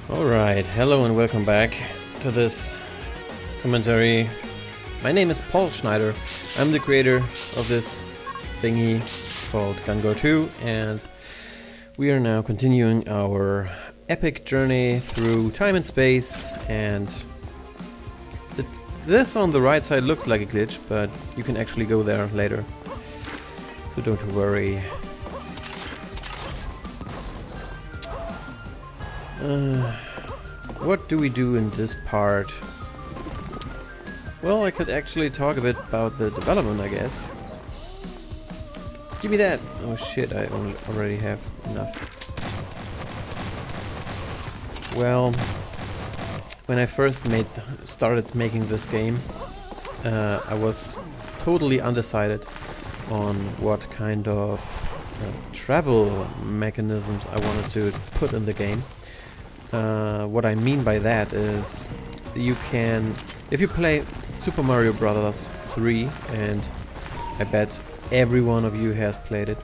Alright, hello and welcome back to this commentary. My name is Paul Schneider. I'm the creator of this thingy called GunGirl 2, and we are now continuing our epic journey through time and space. And this on the right side looks like a glitch, but you can actually go there later, so don't worry. What do we do in this part? Well, I could actually talk a bit about the development, I guess. Give me that! Oh shit, I already have enough. Well, when I first started making this game, I was totally undecided on what kind of travel mechanisms I wanted to put in the game. What I mean by that is you can, if you play Super Mario Bros. 3, and I bet every one of you has played it,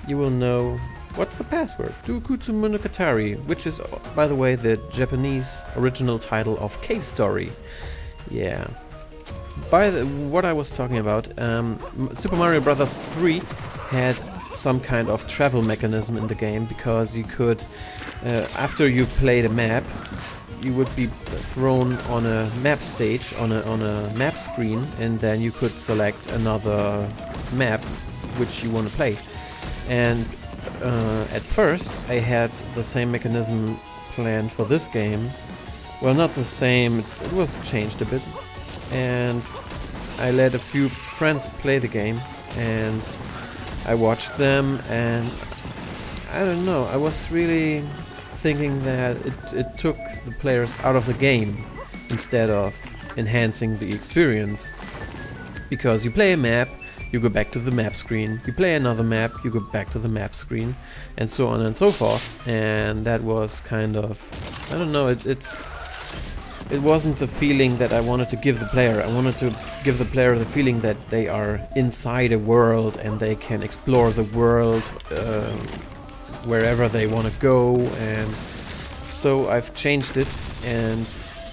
you will know what's the password. Dukutsu Monogatari, which is, by the way, the Japanese original title of Cave Story. Yeah. What I was talking about, Super Mario Bros. 3 had some kind of travel mechanism in the game, because you could, after you played a map, you would be thrown on a map stage, on a map screen, and then you could select another map which you want to play. And at first I had the same mechanism planned for this game. Well, not the same, it was changed a bit, and I let a few friends play the game, and I watched them, and I don't know, I was really thinking that it took the players out of the game instead of enhancing the experience. Because you play a map, you go back to the map screen, you play another map, you go back to the map screen, and so on and so forth. And that was kind of, I don't know, it wasn't the feeling that I wanted to give the player. I wanted to give the player the feeling that they are inside a world and they can explore the world wherever they want to go. And so I've changed it and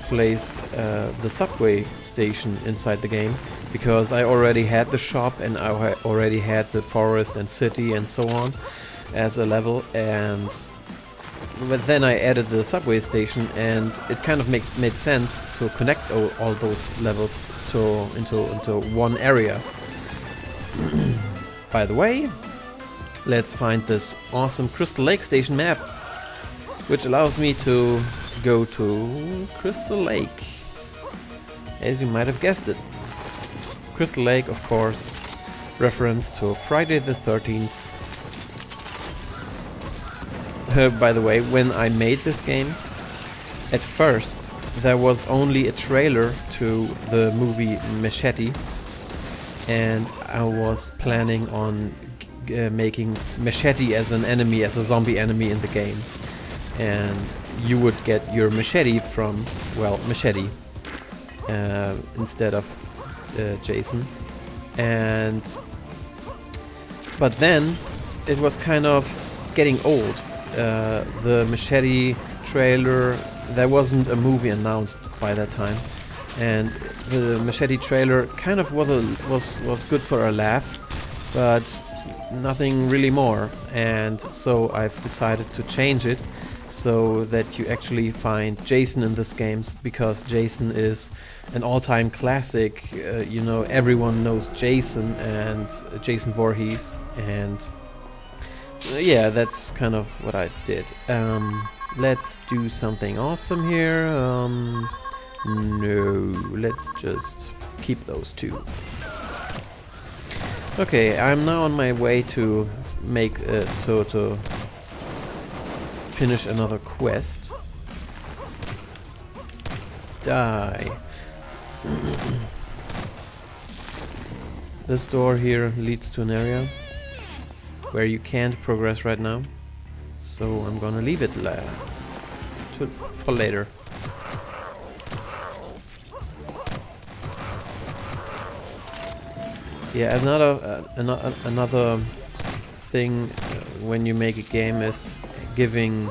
placed the subway station inside the game, because I already had the shop and I already had the forest and city and so on as a level, but then I added the subway station, and it kind of made sense to connect all those levels into one area. By the way, let's find this awesome Crystal Lake Station map, which allows me to go to Crystal Lake, as you might have guessed it. Crystal Lake, of course, reference to Friday the 13th. By the way, when I made this game, at first there was only a trailer to the movie Machete, and I was planning on making Machete as an enemy, as a zombie enemy in the game. And you would get your machete from, well, Machete instead of Jason. But then it was kind of getting old. The Machete trailer, there wasn't a movie announced by that time, and the Machete trailer kind of was good for a laugh, but nothing really more. And so I've decided to change it so that you actually find Jason in this game, because Jason is an all-time classic. You know, everyone knows Jason and Jason Voorhees, and yeah, that's kind of what I did. Let's do something awesome here. No, let's just keep those two. Okay, I'm now on my way to make to finish another quest. Die. This door here leads to an area where you can't progress right now, so I'm gonna leave it for later. Yeah, another thing when you make a game is giving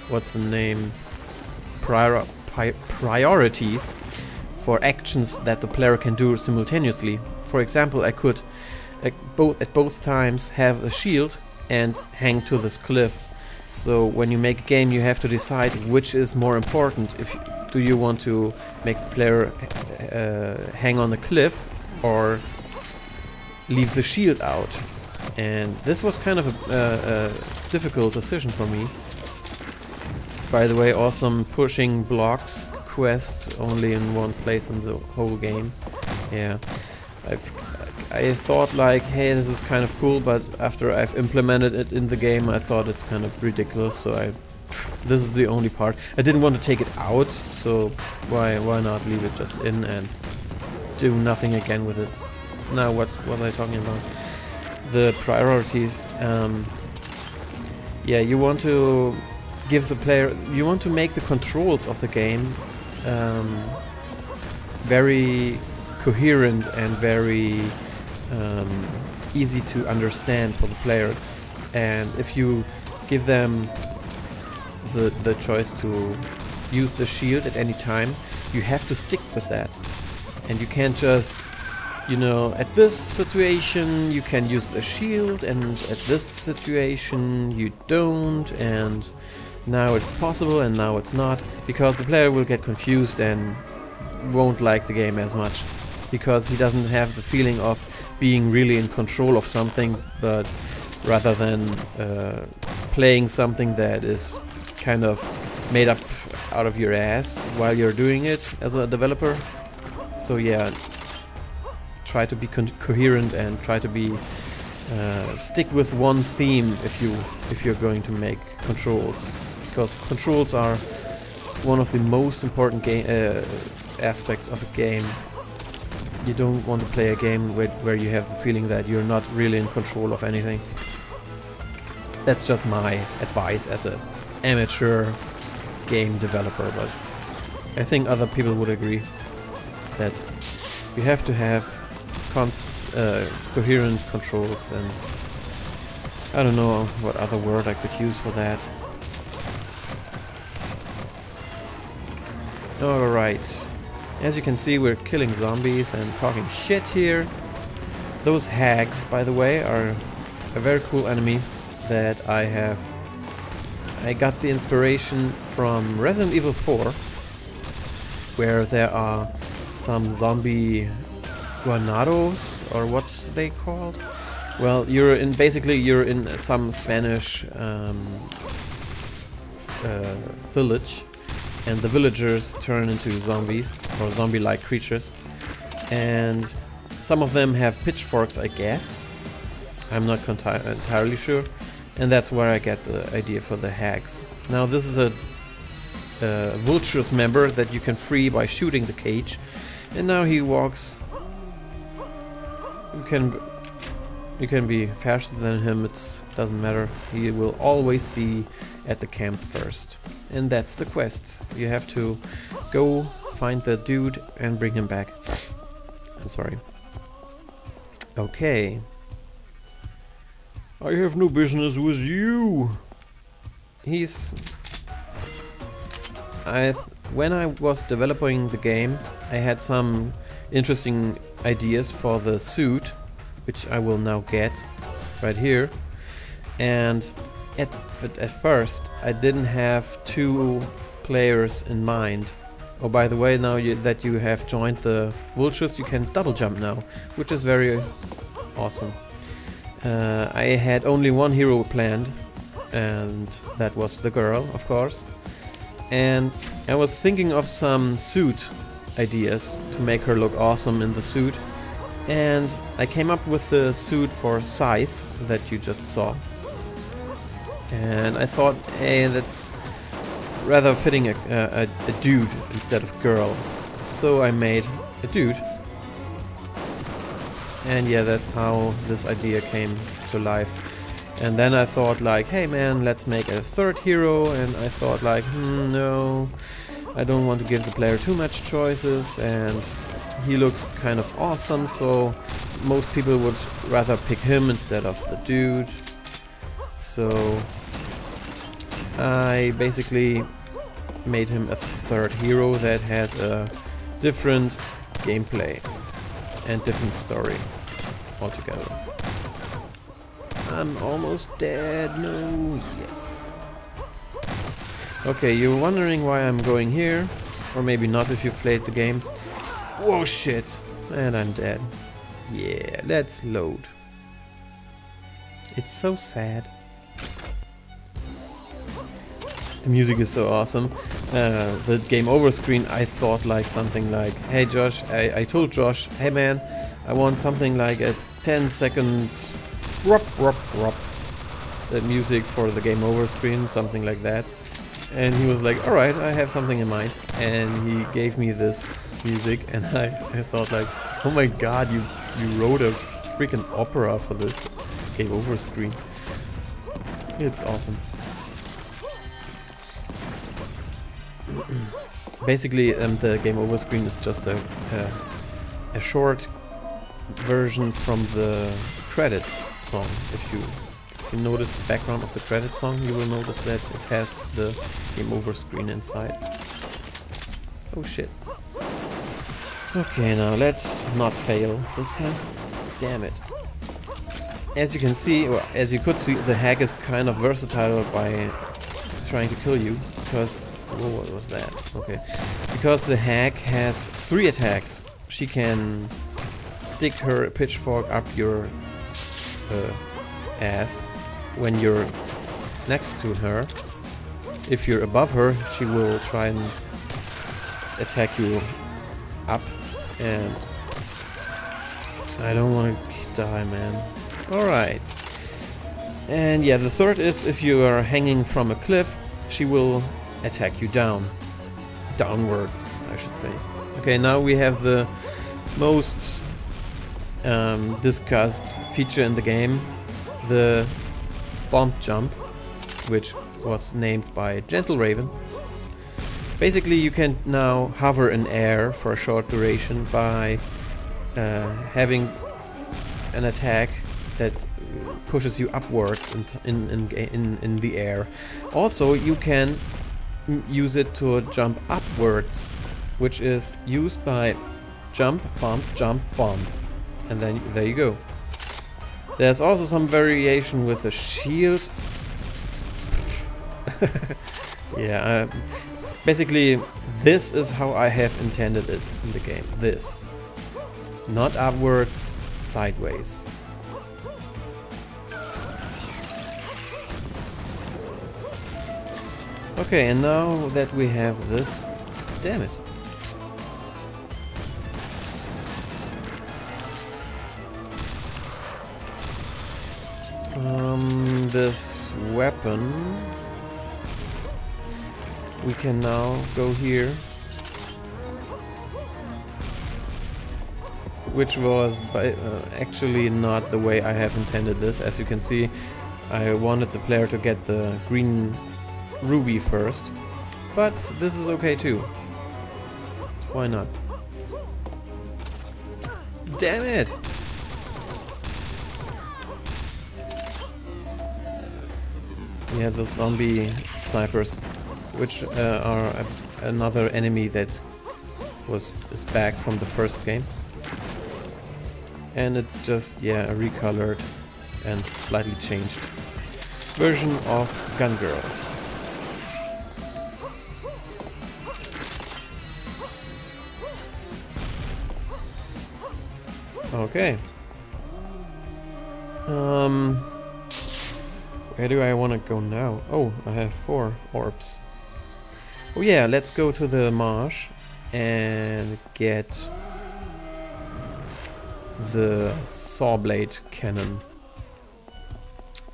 what's the name, priorities for actions that the player can do simultaneously. For example, I could at both times have a shield and hang to this cliff. So when you make a game, you have to decide which is more important. Do you want to make the player hang on the cliff or leave the shield out? And this was kind of a difficult decision for me. By the way, awesome pushing blocks quest only in one place in the whole game. Yeah, I thought like, hey, this is kind of cool, but after I've implemented it in the game, I thought it's kind of ridiculous. So this is the only part. I didn't want to take it out, so why not leave it just in and do nothing again with it? Now what was I talking about? The priorities. Yeah, you want to give the player, you want to make the controls of the game very coherent and very easy to understand for the player. And if you give them the choice to use the shield at any time, you have to stick with that. And you can't just, you know, at this situation you can use the shield, and at this situation you don't, and now it's possible and now it's not, because the player will get confused and won't like the game as much, because he doesn't have the feeling of being really in control of something, but rather than playing something that is kind of made up out of your ass while you're doing it as a developer. So yeah, try to be coherent and try to be stick with one theme if you're going to make controls, because controls are one of the most important aspects of a game. You don't want to play a game where you have the feeling that you're not really in control of anything. That's just my advice as an amateur game developer, but I think other people would agree that you have to have coherent controls, and I don't know what other word I could use for that. Alright, as you can see, we're killing zombies and talking shit here. Those hags, by the way, are a very cool enemy that I got the inspiration from Resident Evil 4, where there are some zombie guanados, or what's they called? Well, you're in some Spanish village, and the villagers turn into zombies or zombie-like creatures, and some of them have pitchforks, I guess. I'm not entirely sure, and that's where I get the idea for the hags. Now this is a vulture's member that you can free by shooting the cage, and now he walks. You can be faster than him, it doesn't matter. He will always be at the camp first. And that's the quest. You have to go find the dude and bring him back. I'm sorry. Okay. I have no business with you. When I was developing the game, I had some interesting ideas for the suit, which I will now get right here. But at first I didn't have 2 players in mind. Oh, by the way, now that you have joined the vultures, you can double jump now, which is very awesome. I had only one hero planned, and that was the girl, of course. And I was thinking of some suit ideas to make her look awesome in the suit. And I came up with the suit for Scythe that you just saw. And I thought, hey, that's rather fitting a dude instead of girl. So I made a dude. And yeah, that's how this idea came to life. And then I thought like, hey man, let's make a 3rd hero. And I thought like, no, I don't want to give the player too much choices, and he looks kind of awesome, so most people would rather pick him instead of the dude. So I basically made him a third hero that has a different gameplay and different story altogether. I'm almost dead. No, yes. Okay, you're wondering why I'm going here, or maybe not if you've played the game. Whoa, shit! And I'm dead. Yeah, let's load. It's so sad. The music is so awesome. The game over screen, I thought like something like, hey Josh, I told Josh, hey man, I want something like a 10-second the music for the game over screen, something like that. And he was like, alright, I have something in mind. And he gave me this music, and I thought like, oh my god, you wrote a freaking opera for this game over screen. It's awesome. Basically, the game over screen is just a short version from the credits song. If you notice the background of the credits song, you will notice that it has the game over screen inside. Oh shit. Okay, now let's not fail this time. Damn it. As you can see, or as you could see, the hack is kind of versatile by trying to kill you, because... oh, what was that? Okay. Because the hack has 3 attacks. She can stick her pitchfork up your ass when you're next to her. If you're above her, she will try and attack you up, and I don't want to die, man. Alright. And yeah, the third is if you are hanging from a cliff, she will attack you downwards, I should say. Okay, now we have the most discussed feature in the game, the bomb jump, which was named by Gentle Raven. Basically, you can now hover in air for a short duration by having an attack that pushes you upwards in the air. Also, you can use it to jump upwards, which is used by jump, bomb, and then there you go. There's also some variation with the shield. Yeah, basically this is how I have intended it in the game. This, not upwards, sideways. Okay, and now that we have this, damn it. This weapon, we can now go here, which was actually not the way I have intended this. As you can see, I wanted the player to get the green ruby first, but this is okay too. Why not? Damn it! Yeah, the zombie snipers, which are another enemy that is back from the first game, and it's just, yeah, a recolored and slightly changed version of GunGirl. Okay. Where do I want to go now? Oh, I have 4 orbs. Oh yeah, let's go to the marsh and get the saw blade cannon,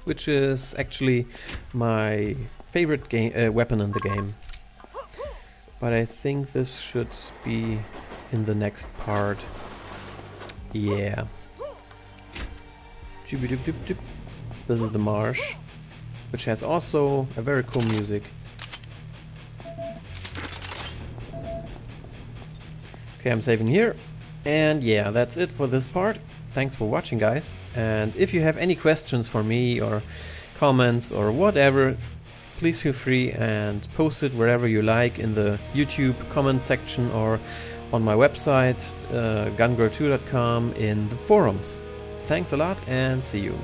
which is actually my favorite weapon in the game. But I think this should be in the next part. Yeah. This is the marsh, which has also a very cool music. Okay, I'm saving here. And yeah, that's it for this part. Thanks for watching, guys. And if you have any questions for me or comments or whatever, please feel free and post it wherever you like, in the YouTube comment section or on my website, gungirl2.com, in the forums. Thanks a lot and see you.